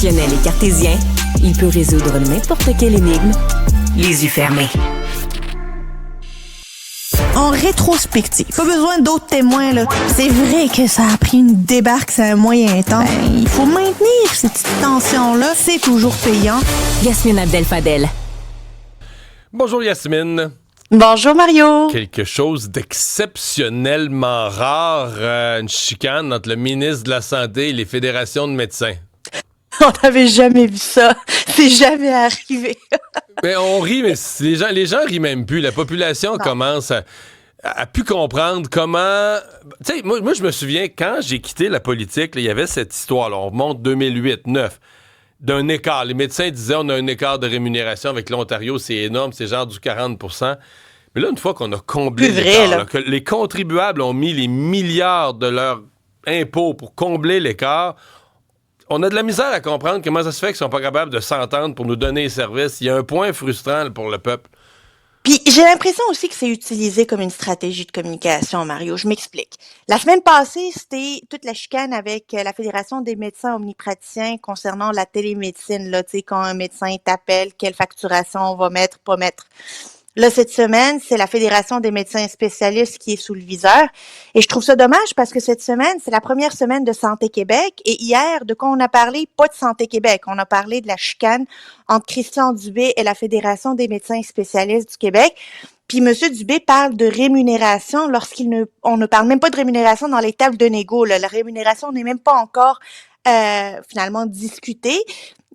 Rationnel et cartésien, il peut résoudre n'importe quelle énigme, les yeux fermés. En rétrospective, pas besoin d'autres témoins, là. C'est vrai que ça a pris une débarque, c'est un moyen temps. Il faut maintenir cette petite tension-là, c'est toujours payant. Yasmine Abdel-Fadel. Bonjour Yasmine. Bonjour Mario. Quelque chose d'exceptionnellement rare, une chicane entre le ministre de la Santé et les fédérations de médecins. On n'avait jamais vu ça. C'est jamais arrivé. Mais on rit, mais les gens rient même plus. La population commence à plus comprendre comment... Tu sais, moi, je me souviens, quand j'ai quitté la politique, il y avait cette histoire-là, on remonte 2008-2009, d'un écart. Les médecins disaient on a un écart de rémunération avec l'Ontario, c'est énorme, c'est genre du 40%. Mais là, une fois qu'on a comblé l'écart, là, que les contribuables ont mis les milliards de leurs impôts pour combler l'écart, on a de la misère à comprendre comment ça se fait qu'ils sont pas capables de s'entendre pour nous donner les services. Il y a un point frustrant pour le peuple. Puis j'ai l'impression aussi que c'est utilisé comme une stratégie de communication, Mario. Je m'explique. La semaine passée, c'était toute la chicane avec la Fédération des médecins omnipraticiens concernant la télémédecine. Là, tu sais, quand un médecin t'appelle, quelle facturation on va mettre, pas mettre. Là, cette semaine, c'est la Fédération des médecins spécialistes qui est sous le viseur. Et je trouve ça dommage parce que cette semaine, c'est la première semaine de Santé Québec. Et hier, de quoi on a parlé? Pas de Santé Québec. On a parlé de la chicane entre Christian Dubé et la Fédération des médecins spécialistes du Québec. Puis M. Dubé parle de rémunération on ne parle même pas de rémunération dans les tables de négo. Là. La rémunération n'est même pas encore finalement discutée.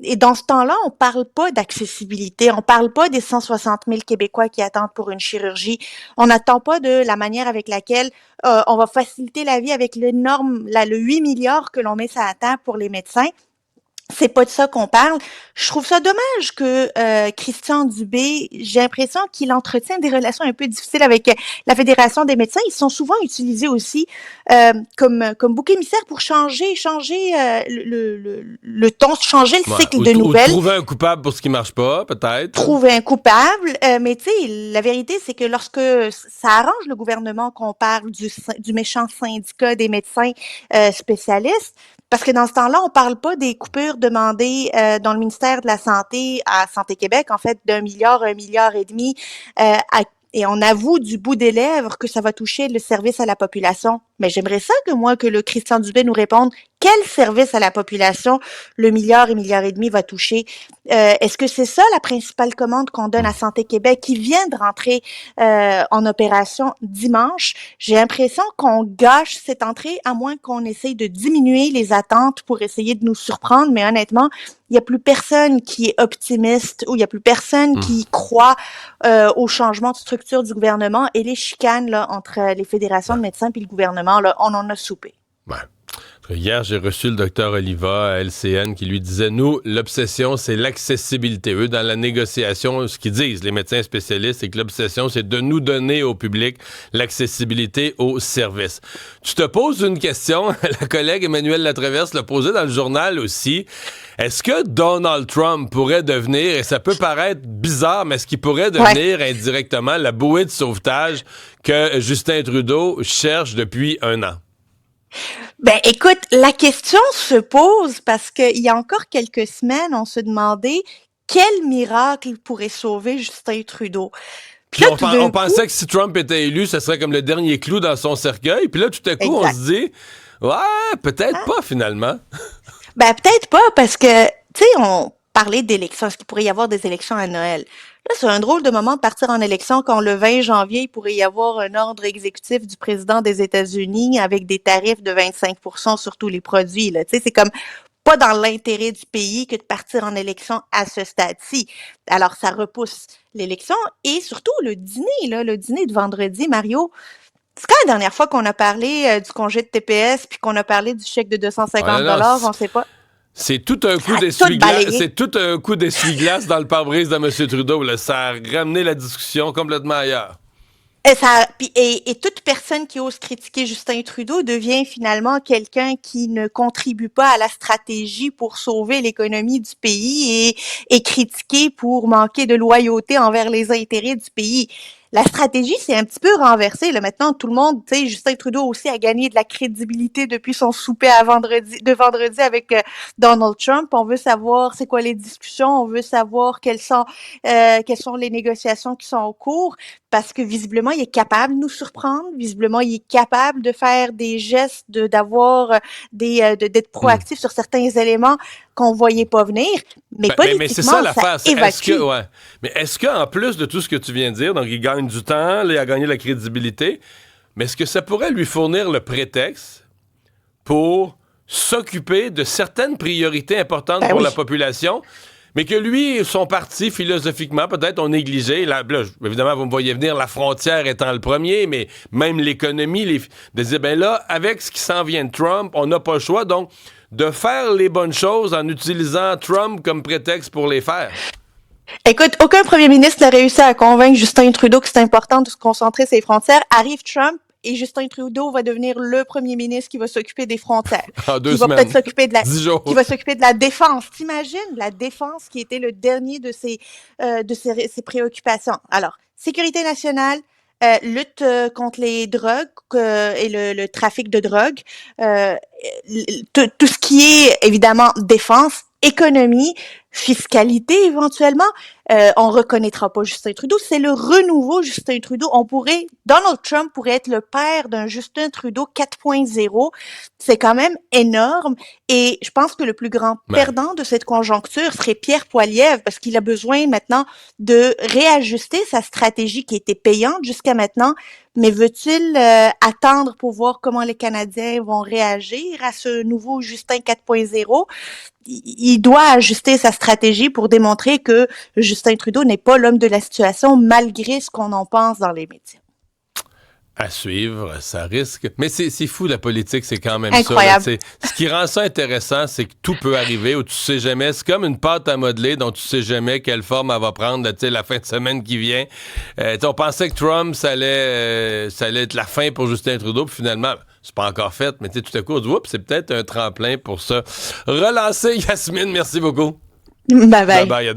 Et dans ce temps-là, on parle pas d'accessibilité, on parle pas des 160 000 Québécois qui attendent pour une chirurgie, on n'attend pas de la manière avec laquelle on va faciliter la vie avec le 8 milliards que l'on met sur la table pour les médecins. C'est pas de ça qu'on parle. Je trouve ça dommage que Christian Dubé, j'ai l'impression qu'il entretient des relations un peu difficiles avec la Fédération des médecins. Ils sont souvent utilisés aussi comme bouc émissaire pour changer le ton, changer le cycle de nouvelles. Ou trouver un coupable pour ce qui marche pas, peut-être. Trouver un coupable. Mais tu sais, la vérité, c'est que lorsque ça arrange le gouvernement qu'on parle du méchant syndicat des médecins spécialistes, parce que dans ce temps-là, on parle pas des coupures demandées dans le ministère de la Santé à Santé Québec, en fait, d'1 milliard, 1,5 milliard, et on avoue du bout des lèvres que ça va toucher le service à la population. Mais j'aimerais ça que le Christian Dubé nous réponde quel service à la population le milliard et milliard et demi va toucher. Est-ce que c'est ça la principale commande qu'on donne à Santé Québec qui vient de rentrer en opération dimanche? J'ai l'impression qu'on gâche cette entrée à moins qu'on essaye de diminuer les attentes pour essayer de nous surprendre. Mais honnêtement, il n'y a plus personne qui est optimiste ou il n'y a plus personne qui croit au changement de structure du gouvernement et les chicanes là, entre les fédérations de médecins et le gouvernement, là, on en a soupé. Ouais. Hier, j'ai reçu le docteur Oliva à LCN qui lui disait, nous, l'obsession, c'est l'accessibilité. Eux, dans la négociation, ce qu'ils disent, les médecins spécialistes, c'est que l'obsession, c'est de nous donner au public l'accessibilité aux services. Tu te poses une question, la collègue Emmanuelle Latraverse l'a posée dans le journal aussi. Est-ce que Donald Trump pourrait devenir, et ça peut paraître bizarre, mais est-ce qu'il pourrait devenir indirectement la bouée de sauvetage que Justin Trudeau cherche depuis 1 an? Ben, écoute, la question se pose parce qu'il y a encore quelques semaines, on se demandait quel miracle pourrait sauver Justin Trudeau. Puis là, on pensait que si Trump était élu, ce serait comme le dernier clou dans son cercueil. Puis là, tout à coup, on se dit, ouais, peut-être pas finalement. Ben, peut-être pas parce que, tu sais, on parlait d'élections. Est-ce qu'il pourrait y avoir des élections à Noël? Là, c'est un drôle de moment de partir en élection quand le 20 janvier, il pourrait y avoir un ordre exécutif du président des États-Unis avec des tarifs de 25% sur tous les produits. Là. Tu sais, c'est comme pas dans l'intérêt du pays que de partir en élection à ce stade-ci. Alors, ça repousse l'élection et surtout le dîner de vendredi, Mario. C'est quand la dernière fois qu'on a parlé du congé de TPS puis qu'on a parlé du chèque de 250 $, on sait pas. C'est tout un coup d'essuie-glace. C'est tout un coup d'essuie-glace dans le pare-brise de M. Trudeau. Là. Ça a ramené la discussion complètement ailleurs. Et toute personne qui ose critiquer Justin Trudeau devient finalement quelqu'un qui ne contribue pas à la stratégie pour sauver l'économie du pays et critiqué pour manquer de loyauté envers les intérêts du pays. la stratégie s'est un petit peu renversée. Là, maintenant, tout le monde, tu sais, Justin Trudeau aussi a gagné de la crédibilité depuis son souper de vendredi avec Donald Trump. On veut savoir c'est quoi les discussions, on veut savoir quelles sont les négociations qui sont en cours, parce que visiblement, il est capable de nous surprendre. Visiblement, il est capable de faire des gestes, d'être proactif sur certains éléments qu'on voyait pas venir. Mais politiquement, c'est ça l'affaire. évacue. Mais est-ce qu'en plus de tout ce que tu viens de dire, donc il gagne du temps, là, il a gagné la crédibilité, mais est-ce que ça pourrait lui fournir le prétexte pour s'occuper de certaines priorités importantes pour la population, mais que lui, son parti, philosophiquement, peut-être, ont négligé. Là, évidemment, vous me voyez venir, la frontière étant le premier, mais même l'économie, de dire, ben là, avec ce qui s'en vient de Trump, on n'a pas le choix, donc, de faire les bonnes choses en utilisant Trump comme prétexte pour les faire. Écoute, aucun premier ministre n'a réussi à convaincre Justin Trudeau que c'est important de se concentrer sur les frontières. Arrive Trump, et Justin Trudeau va devenir le premier ministre qui va s'occuper des frontières. En 2 qui semaines. va peut-être s'occuper de 10 jours. qui va s'occuper de la défense. T'imagines la défense qui était le dernier de ses préoccupations. Alors, sécurité nationale, lutte contre les drogues et le trafic de drogue, tout ce qui est évidemment défense, économie, fiscalité éventuellement, on reconnaîtra pas Justin Trudeau. C'est le renouveau Justin Trudeau. Donald Trump pourrait être le père d'un Justin Trudeau 4.0. C'est quand même énorme. Et je pense que le plus grand perdant de cette conjoncture serait Pierre Poilievre, parce qu'il a besoin maintenant de réajuster sa stratégie qui était payante jusqu'à maintenant. Mais veut-il attendre pour voir comment les Canadiens vont réagir à ce nouveau Justin 4.0? Il doit ajuster sa stratégie pour démontrer que Justin Trudeau n'est pas l'homme de la situation, malgré ce qu'on en pense dans les médias. À suivre, ça risque. Mais c'est fou, la politique, c'est quand même incroyable. Ça. Ce qui rend ça intéressant, c'est que tout peut arriver, ou tu sais jamais. C'est comme une pâte à modeler dont tu sais jamais quelle forme elle va prendre la fin de semaine qui vient. On pensait que Trump, ça allait être la fin pour Justin Trudeau, puis finalement, c'est pas encore fait, mais tout à coup, on dit, oups, c'est peut-être un tremplin pour ça. Relancer, Yasmine, merci beaucoup. Bye bye. Bye bye.